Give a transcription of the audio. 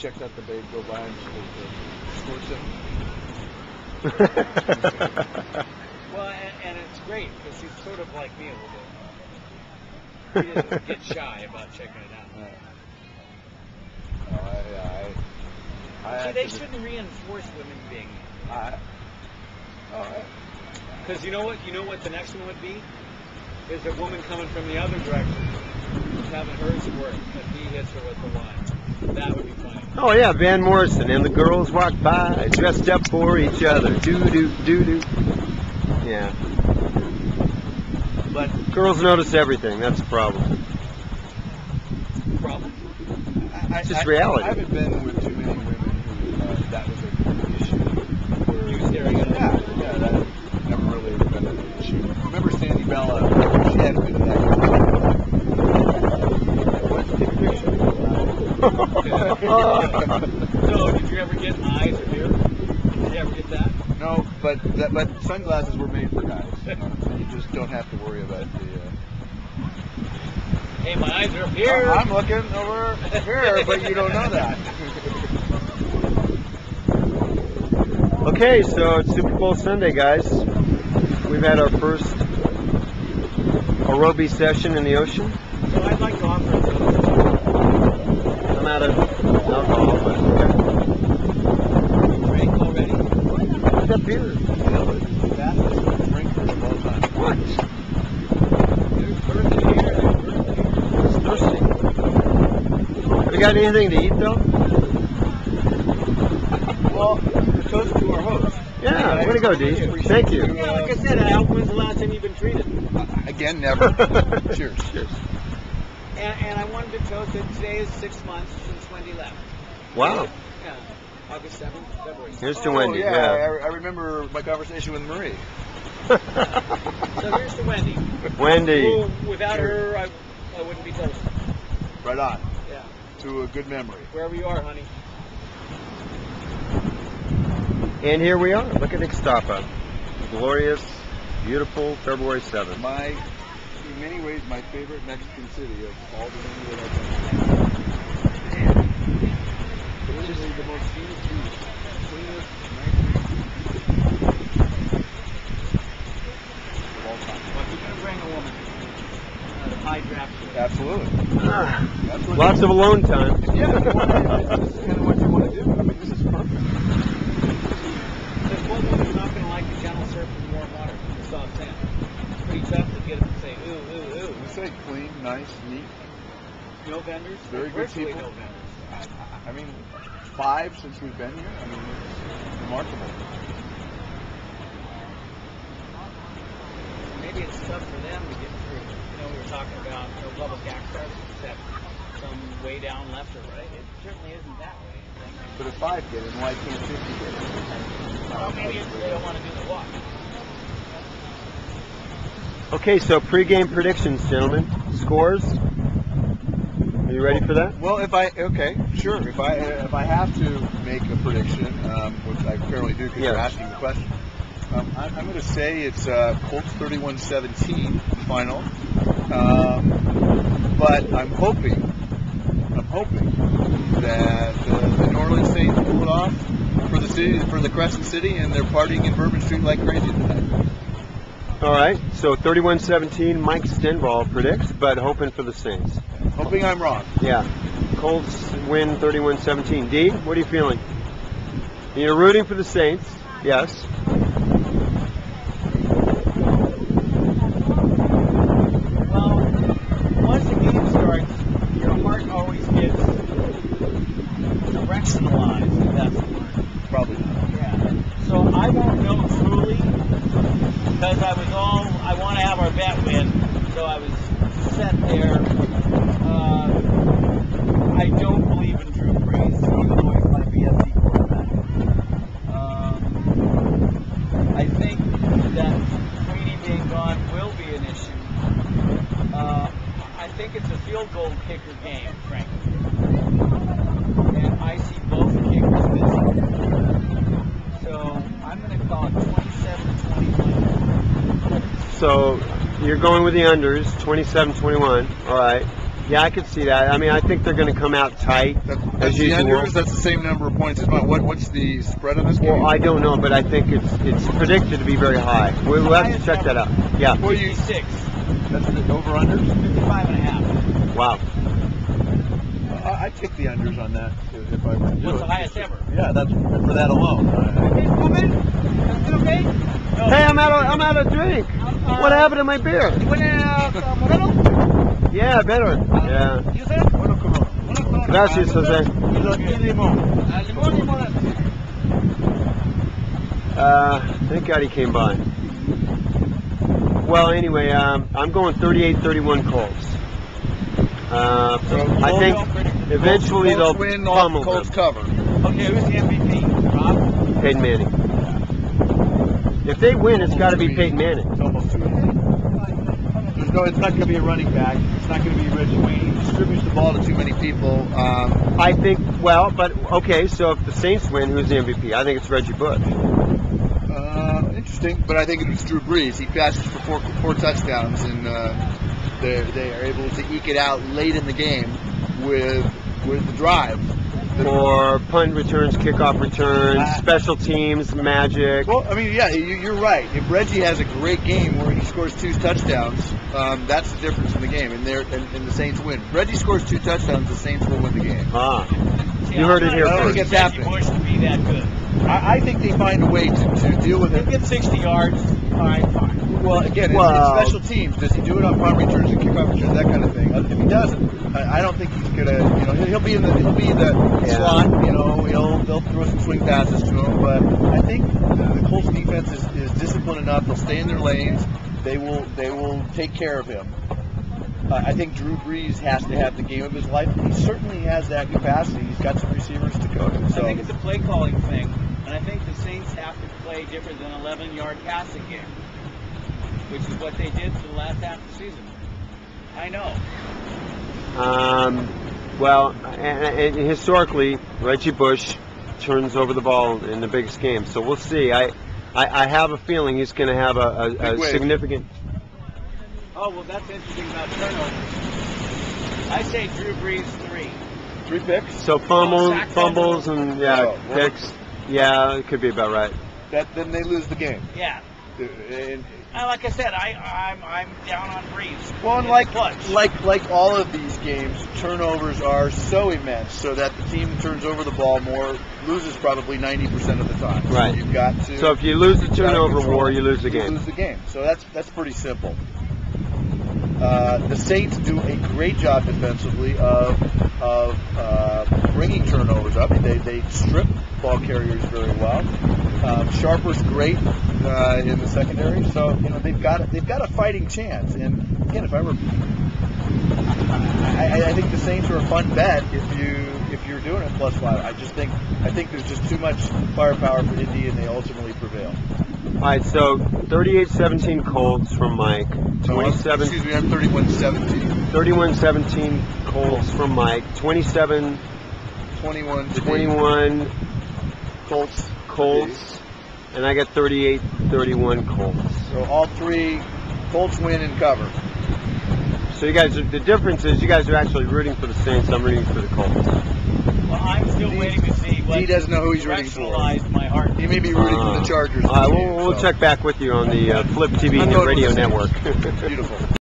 checks out the babe go by and she goes, Well, and it's great because he's sort of like me a little bit. He doesn't get shy about checking it out. See, they shouldn't reinforce women being. Because you know what the next one would be? Is a woman coming from the other direction, having her squirt, and he hits her with the line. That would be funny. Oh yeah, Van Morrison and the girls walk by, dressed up for each other. Do. Yeah. But girls notice everything. That's the problem. Problem? It's just reality. I haven't been with too many women who that was an issue. You staring at Yeah, that never really been an issue. Remember Sandy Bella? She had a bit of that. So, did you ever get eyes or ears? Did you ever get that? No, but sunglasses were made for guys. You just don't have to worry about the. Hey, my eyes are up here. I'm looking over here, but you don't know that. Okay, so it's Super Bowl Sunday, guys. We've had our first aerobic session in the ocean. So I'd like to offer it. I'm out of alcohol, but okay. Drink already? What's up here? Fastest drinker of all time. What? There's birth in here. It's thirsty. Have you got anything to eat, though? Well, the toast to our host. Yeah, way to go, Dee. Thank you. Yeah, like I said, Al, when's the last time you've been treated? Again, never. Cheers. Cheers. And I wanted to toast that today is 6 months since Wendy left. Wow. Yeah. August 7th, February 7th. Here's to Wendy. Yeah, Yeah. I remember my conversation with Marie. So here's to Wendy. Wendy. Who, without her, I wouldn't be toasted. Right on. Yeah. To a good memory. Wherever you are, honey. And here we are. Look at Ixtapa. Glorious, beautiful February 7th. In many ways, my favorite Mexican city of all the many that I've been. It's just the most scenic beach, cleanest, nicest of all time. But you're going to bring a woman. High draft. Absolutely. That's what Lots of alone time. Yeah, this is kind of what you want to do. I mean, this is perfect. Because one woman's not going to like the gentle surf in warm water, the soft sand. It's pretty tough to get them to say, ooh, ooh, ooh. You say clean, nice, neat. No vendors? Very good Virtually people. no vendors. I mean, 5 since we've been here. I mean, it's remarkable. Maybe it's tough for them to get through. You know, we were talking about no public access except some way down left or right. It certainly isn't that way. But if 5 get in, why can't 50 get in? Well, maybe it's they don't want to do the walk. Okay, so pregame predictions, gentlemen. Scores? Are you ready for that? Well, if I have to make a prediction, which I apparently do because you're asking the question, I'm going to say it's Colts 31-17 final. But I'm hoping that the New Orleans Saints pull it off for the city, for the Crescent City, and they're partying in Bourbon Street like crazy tonight. All right, so 31-17, Mike Stenball predicts, but hoping for the Saints. Hoping I'm wrong. Yeah, Colts win 31-17. Dee, what are you feeling? You're rooting for the Saints, yes. Well, once the game starts, your heart always gets directionalized, if that's the word. Probably not. Yeah. So I won't know truly because I want to have our bet win, so I was set there. I don't believe in Drew Brees, even though he's my BSC quarterback. I think that Queenie being gone will be an issue. I think it's a field goal kicker game, frankly. And I see both kickers missing. So I'm going to call it 27-21. So you're going with the unders, 27-21. All right. Yeah, I could see that. I mean, I think they're going to come out tight as the usual. unders. That's the same number of points as mine. What's the spread on this game? Well, I don't know, but I think it's predicted to be very high. We'll have to check that out. Yeah. 46. That's the over-under? 55.5. Wow. I'd take the unders on that if I were to do What's it. the highest ever? Yeah, that's for that alone. Okay? No. Hey, I'm out of drink. What happened to my beer? Moreno? Yeah, better. Yeah. You said? Bueno, come on. Gracias, Jose. Limón. Limón. Thank God he came by. Well, anyway, I'm going 38-31 Colts. I think eventually they'll Colts win, pummel Colts them. cover. Okay, who's the MVP? Rob? Peyton Manning. If they win, it's got to be Peyton Manning. It's almost too easy. It's not going to be a running back. It's not going to be Reggie Wayne. He distributes the ball to too many people. I think, well, but okay, so if the Saints win, who's the MVP? I think it's Reggie Bush. Interesting, but I think it's Drew Brees. He passes for four touchdowns, and they are able to eke it out late in the game with the drive. Or punt returns, kickoff returns, special teams, magic. Well, I mean, yeah, you're right. If Reggie has a great game where he scores 2 touchdowns, that's the difference in the game, and the Saints win. If Reggie scores 2 touchdowns, the Saints will win the game. You heard it here I don't first. think it's happening. Bush to be that good. I think they find a way to deal with it. Get 60 yards. Fine. Well, again, it's special teams. Does he do it on punt returns and kickoff returns, that kind of thing? If he doesn't, I don't think he's gonna. He'll be in the slot. They'll throw some swing passes to him. But I think the Colts defense is disciplined enough. They'll stay in their lanes. They will take care of him. I think Drew Brees has to have the game of his life. He certainly has that capacity. He's got some receivers to go to. So. I think it's a play calling thing, and I think the Saints have to play different than 11-yard passing game, which is what they did for the last half of the season. I know. Well, and historically, Reggie Bush turns over the ball in the biggest game. So we'll see. I have a feeling he's going to have a significant. Oh, well, that's interesting about turnovers. I say Drew Brees 3 picks. So fumbles, and picks. Yeah, it could be about right. Then they lose the game. Yeah. Like I said, I'm down on Brees. Well, and like all of these games, turnovers are so immense, so that the team that turns over the ball more loses probably 90% of the time. Right. So you've got to. So if you lose the turnover war, you lose the game. You lose the game. So that's pretty simple. The Saints do a great job defensively of bringing turnovers up. They strip ball carriers very well. Sharper's great in the secondary, so they've got a fighting chance. And again, if I were, I think the Saints are a fun bet if you're doing it +5. I think there's just too much firepower for Indy, and they ultimately prevail. All right, so 38-17 Colts from Mike. 27. Excuse me, I'm 31-17. 31-17 Colts from Mike. 27. 21. Colts. And I got 38-31 Colts. So all 3 Colts win and cover. So you guys, the difference is you guys are actually rooting for the Saints. I'm rooting for the Colts. Well, I'm still waiting to see what he doesn't know who he's rooting for. My heart. He may be rooting for the Chargers. We'll check back with you on the Flip TV Radio Network. Beautiful.